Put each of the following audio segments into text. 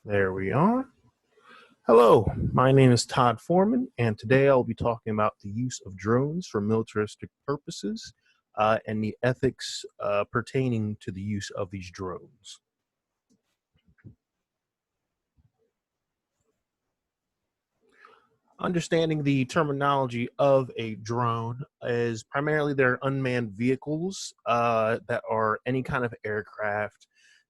There we are. Hello, my name is Todd Foreman, and today I'll be talking about the use of drones for militaristic purposes and the ethics pertaining to the use of these drones. Understanding the terminology of a drone is primarily they're unmanned vehicles that are any kind of aircraft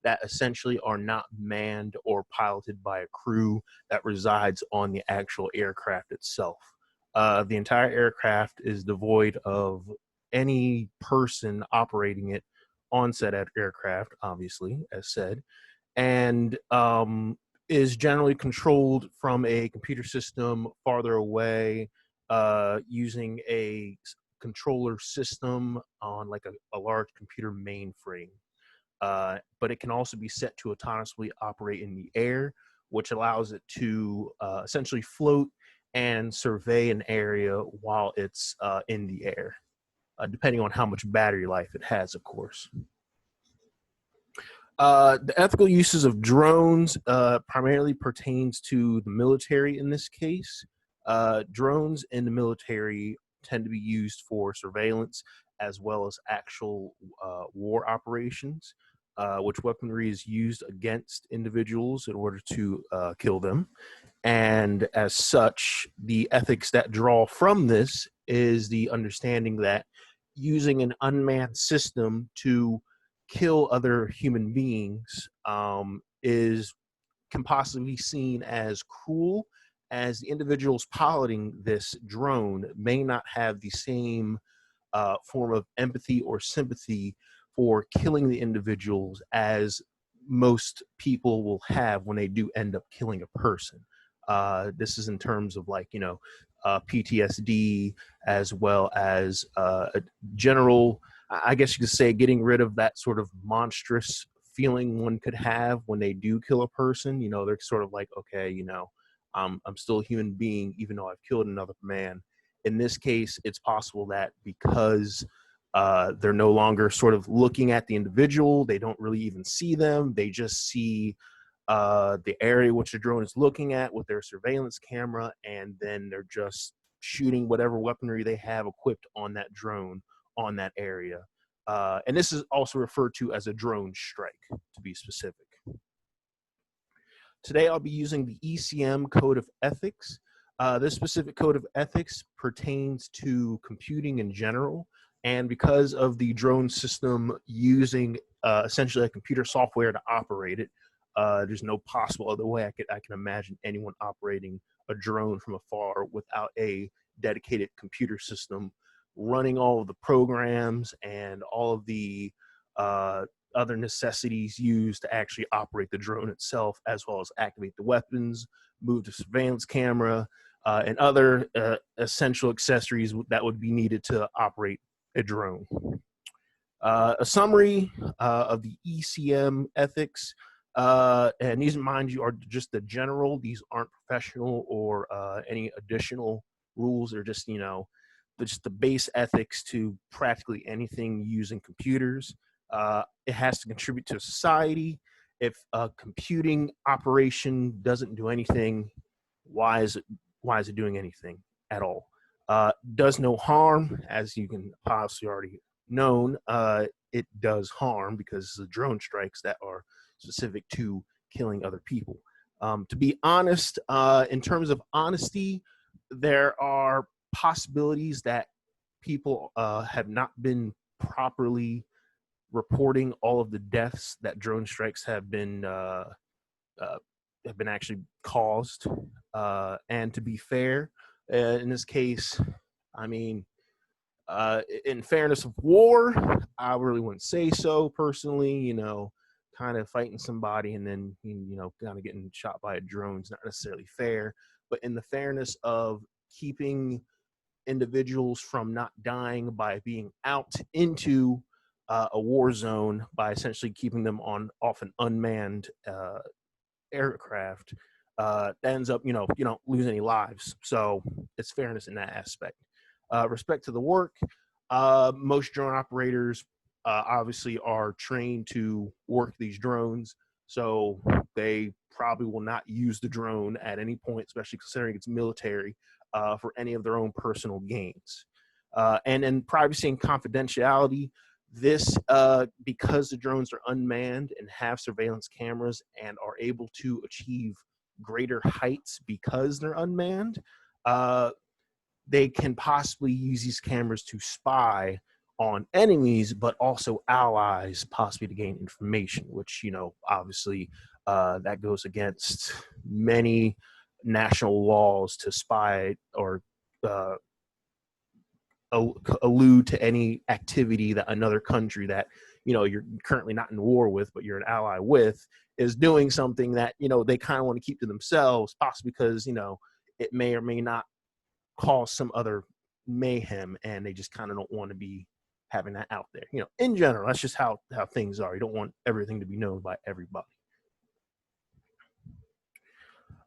that essentially are not manned or piloted by a crew that resides on the actual aircraft itself. The entire aircraft is devoid of any person operating it on said aircraft, obviously, as said, and is generally controlled from a computer system farther away using a controller system on like a large computer mainframe. But it can also be set to autonomously operate in the air, which allows it to essentially float and survey an area while it's in the air, depending on how much battery life it has, of course. The ethical uses of drones primarily pertains to the military in this case. Drones in the military tend to be used for surveillance as well as actual war operations, which weaponry is used against individuals in order to kill them. And as such, the ethics that draw from this is the understanding that using an unmanned system to kill other human beings can possibly be seen as cruel, as the individuals piloting this drone may not have the same form of empathy or sympathy for killing the individuals as most people will have when they do end up killing a person. This is in terms of PTSD, as well as a general, I guess you could say, getting rid of that sort of monstrous feeling one could have when they do kill a person. They're sort of like, okay, I'm still a human being, even though I've killed another man. In this case, it's possible that because they're no longer sort of looking at the individual, they don't really even see them. They just see the area which the drone is looking at with their surveillance camera, and then they're just shooting whatever weaponry they have equipped on that drone on that area. And this is also referred to as a drone strike, to be specific. Today, I'll be using the ECM Code of Ethics. This specific code of ethics pertains to computing in general, and because of the drone system using essentially a computer software to operate it, there's no possible other way I can imagine anyone operating a drone from afar without a dedicated computer system running all of the programs and all of the other necessities used to actually operate the drone itself, as well as activate the weapons, move the surveillance camera, and other essential accessories that would be needed to operate a drone. A summary of the ECM ethics, and these, mind you, are just the general. These aren't professional or any additional rules. They're just, just the base ethics to practically anything using computers. It has to contribute to society. If a computing operation doesn't do anything, why is it doing anything at all? Does no harm, as you can possibly already known. It does harm because the drone strikes that are specific to killing other people. To be honest, in terms of honesty, there are possibilities that people have not been properly reporting all of the deaths that drone strikes have been actually caused. And to be fair, in this case, I mean, in fairness of war, I really wouldn't say so personally. Kind of fighting somebody and then kind of getting shot by a drone is not necessarily fair. But in the fairness of keeping individuals from not dying by being out into a war zone, by essentially keeping them off an unmanned aircraft, that ends up, you don't lose any lives. So it's fairness in that aspect. Respect to the work, most drone operators obviously are trained to work these drones. So they probably will not use the drone at any point, especially considering it's military, for any of their own personal gains. And then privacy and confidentiality. This, because the drones are unmanned and have surveillance cameras and are able to achieve greater heights because they're unmanned, they can possibly use these cameras to spy on enemies, but also allies, possibly to gain information, which, you know, obviously that goes against many national laws to spy or uh, allude to any activity that another country that, you know, you're currently not in war with, but you're an ally with, is doing something that, you know, they kind of want to keep to themselves, possibly because, you know, it may or may not cause some other mayhem, and they just kind of don't want to be having that out there. You know, in general, that's just how things are. You don't want everything to be known by everybody.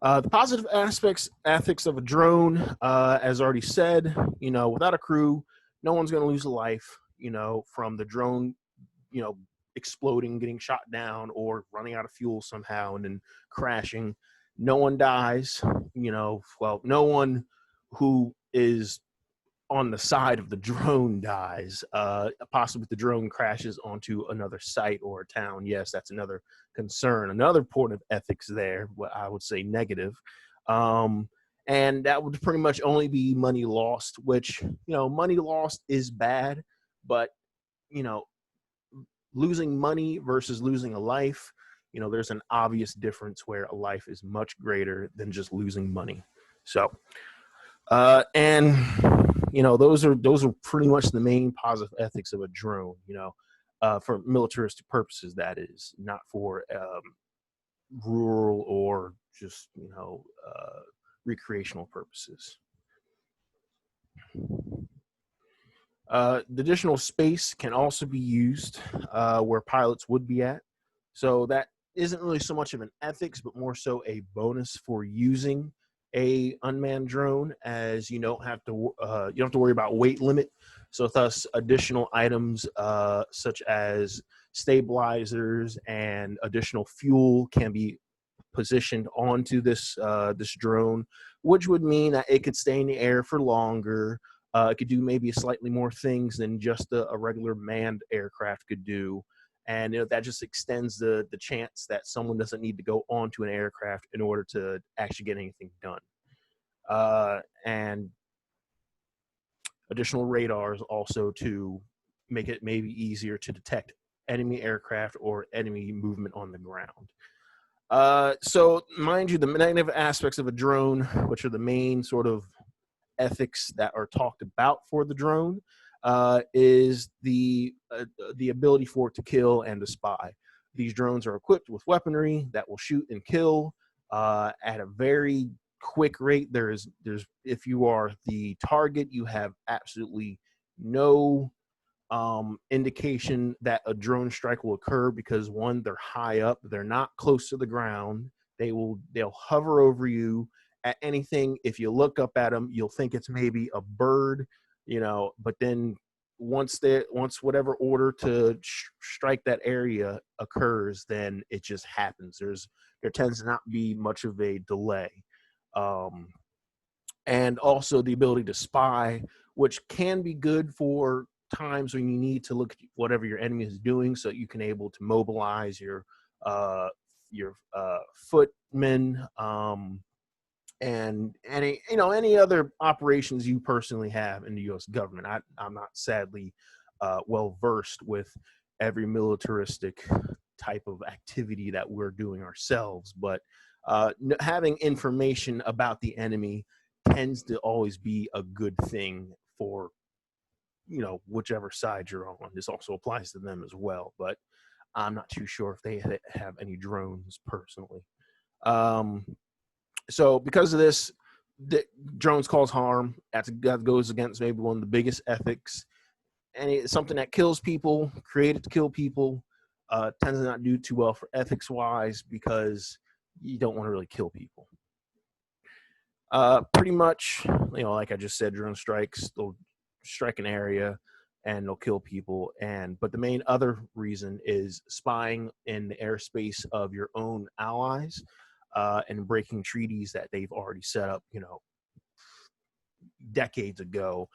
The positive aspects, ethics of a drone, as already said, you know, without a crew, no one's going to lose a life, you know, from the drone, you know, exploding, getting shot down, or running out of fuel somehow and then crashing. No one dies, you know, well, no one who is on the side of the drone dies. Possibly if the drone crashes onto another site or a town, yes, that's another concern. Another point of ethics there, what I would say negative. And that would pretty much only be money lost, which, you know, money lost is bad, but, you know, losing money versus losing a life, you know, there's an obvious difference where a life is much greater than just losing money. So, and you know, those are pretty much the main positive ethics of a drone, you know, for militaristic purposes, that is, not for rural or just, you know, recreational purposes. The additional space can also be used where pilots would be at. So that isn't really so much of an ethics, but more so a bonus for using a unmanned drone, as you don't have to worry about weight limit. So thus, additional items such as stabilizers and additional fuel can be positioned onto this this drone, which would mean that it could stay in the air for longer. It could do maybe slightly more things than just a regular manned aircraft could do. And, you know, that just extends the chance that someone doesn't need to go onto an aircraft in order to actually get anything done. And additional radars also to make it maybe easier to detect enemy aircraft or enemy movement on the ground. So mind you, the negative aspects of a drone, which are the main sort of ethics that are talked about for the drone, is the ability for it to kill and to spy. These drones are equipped with weaponry that will shoot and kill at a very quick rate. There's if you are the target, you have absolutely no indication that a drone strike will occur, because one, they're high up, they're not close to the ground. They'll hover over you at anything. If you look up at them, you'll think it's maybe a bird, you know, but then once whatever order to strike that area occurs, then it just happens. There tends to not be much of a delay. And also the ability to spy, which can be good for times when you need to look at whatever your enemy is doing, so you can able to mobilize your footmen, and any other operations you personally have in the U.S. government. I'm not sadly well versed with every militaristic type of activity that we're doing ourselves, but having information about the enemy tends to always be a good thing for, you know, whichever side you're on. This also applies to them as well, but I'm not too sure if they have any drones personally. So because of this, the drones cause harm. That goes against maybe one of the biggest ethics. And it's something that kills people, created to kill people, tends to not do too well for ethics wise, because you don't want to really kill people. Pretty much, you know, like I just said, drone strikes, they'll strike an area and they'll kill people. But the main other reason is spying in the airspace of your own allies, and breaking treaties that they've already set up, decades ago,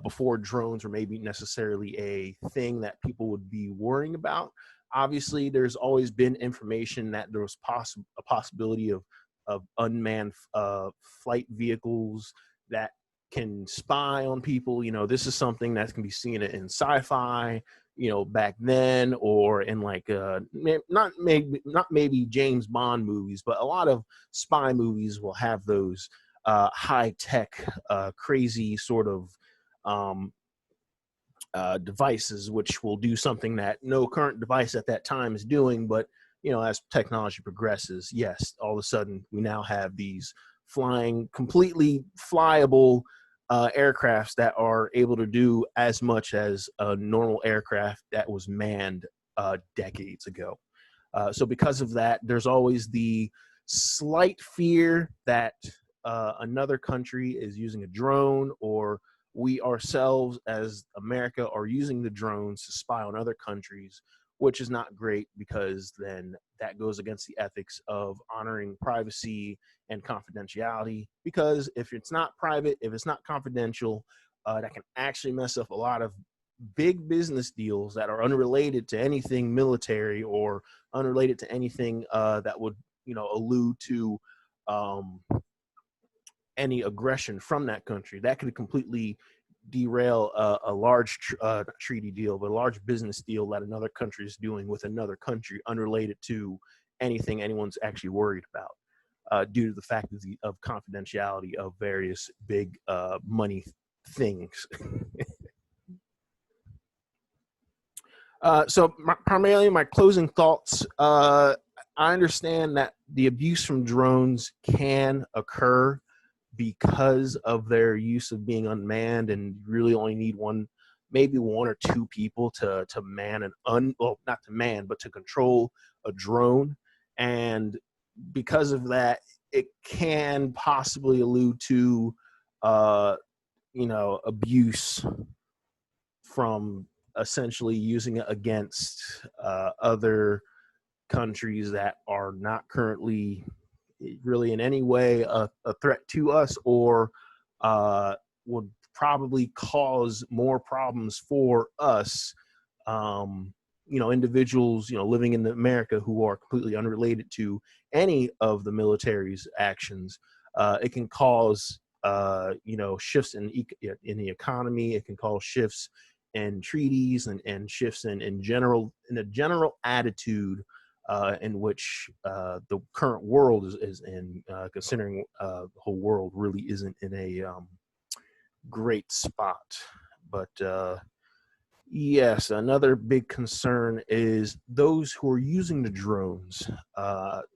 before drones were maybe necessarily a thing that people would be worrying about. Obviously, there's always been information that there was a possibility of unmanned flight vehicles that can spy on people. This is something that can be seen in sci-fi, back then, or in like not maybe James Bond movies, but a lot of spy movies will have those high tech, crazy sort of devices, which will do something that no current device at that time is doing. But as technology progresses, yes, all of a sudden we now have these flying, completely flyable aircrafts that are able to do as much as a normal aircraft that was manned decades ago. So because of that, there's always the slight fear that another country is using a drone, or we ourselves as America are using the drones to spy on other countries, which is not great, because then that goes against the ethics of honoring privacy and confidentiality. Because if it's not private, if it's not confidential, that can actually mess up a lot of big business deals that are unrelated to anything military, or unrelated to anything that would allude to any aggression from that country. That could completely derail a large treaty deal, but a large business deal that another country is doing with another country, unrelated to anything anyone's actually worried about, due to the fact of confidentiality of various big money things. So primarily my closing thoughts, I understand that the abuse from drones can occur because of their use of being unmanned, and you really only need maybe one or two people to man not to man, but to control a drone. And because of that, it can possibly allude to abuse from essentially using it against other countries that are not currently really in any way a threat to us, or would probably cause more problems for us, individuals living in America who are completely unrelated to any of the military's actions. It can cause shifts in the economy. It can cause shifts in treaties, and shifts in a general attitude in which the current world is in, considering the whole world really isn't in a great spot. But yes, another big concern is those who are using the drones.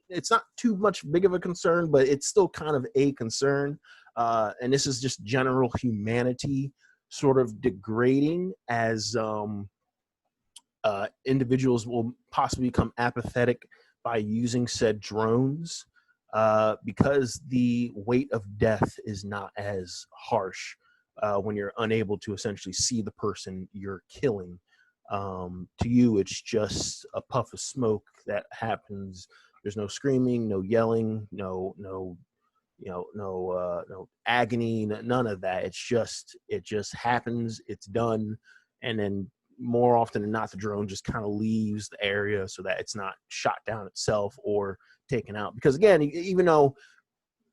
It's not too much big of a concern, but it's still kind of a concern. And this is just general humanity sort of degrading, as individuals will possibly become apathetic by using said drones, because the weight of death is not as harsh when you're unable to essentially see the person you're killing. To you, it's just a puff of smoke that happens. There's no screaming, no yelling, no agony, none of that. It just happens. It's done, and then more often than not, the drone just kind of leaves the area so that it's not shot down itself or taken out. Because again, even though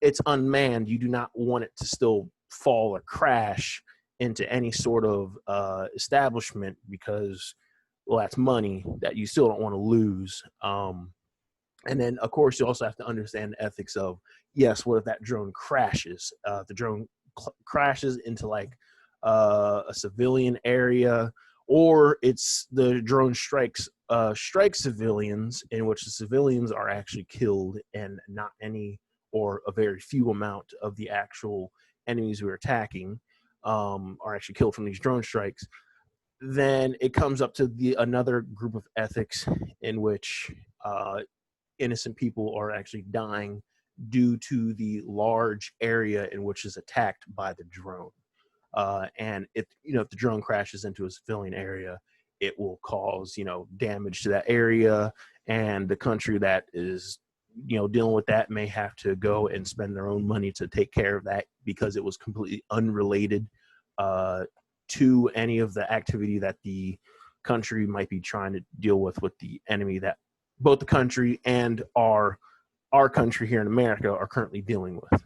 it's unmanned, you do not want it to still fall or crash into any sort of establishment, because, well, that's money that you still don't want to lose. And then, of course, you also have to understand the ethics of, yes, what if that drone crashes? The drone crashes into like a civilian area, or it's the drone strikes civilians, in which the civilians are actually killed, and not any or a very few amount of the actual enemies who are attacking are actually killed from these drone strikes. Then it comes up to another group of ethics in which innocent people are actually dying due to the large area in which is attacked by the drone. And if if the drone crashes into a civilian area, it will cause damage to that area, and the country that is dealing with that may have to go and spend their own money to take care of that because it was completely unrelated to any of the activity that the country might be trying to deal with the enemy that both the country and our country here in America are currently dealing with.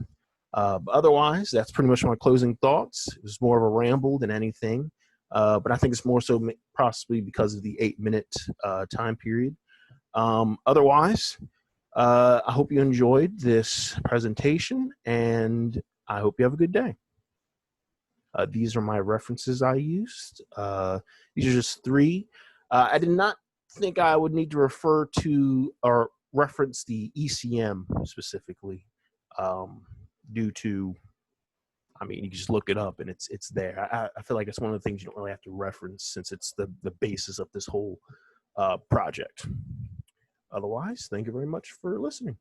But otherwise, that's pretty much my closing thoughts. It was more of a ramble than anything, but I think it's more so possibly because of the 8-minute time period. Otherwise, I hope you enjoyed this presentation, and I hope you have a good day. These are my references I used. These are just 3. I did not think I would need to refer to or reference the ECM specifically, due to, you can just look it up and it's there. I feel like it's one of the things you don't really have to reference since it's the basis of this whole project. Otherwise, thank you very much for listening.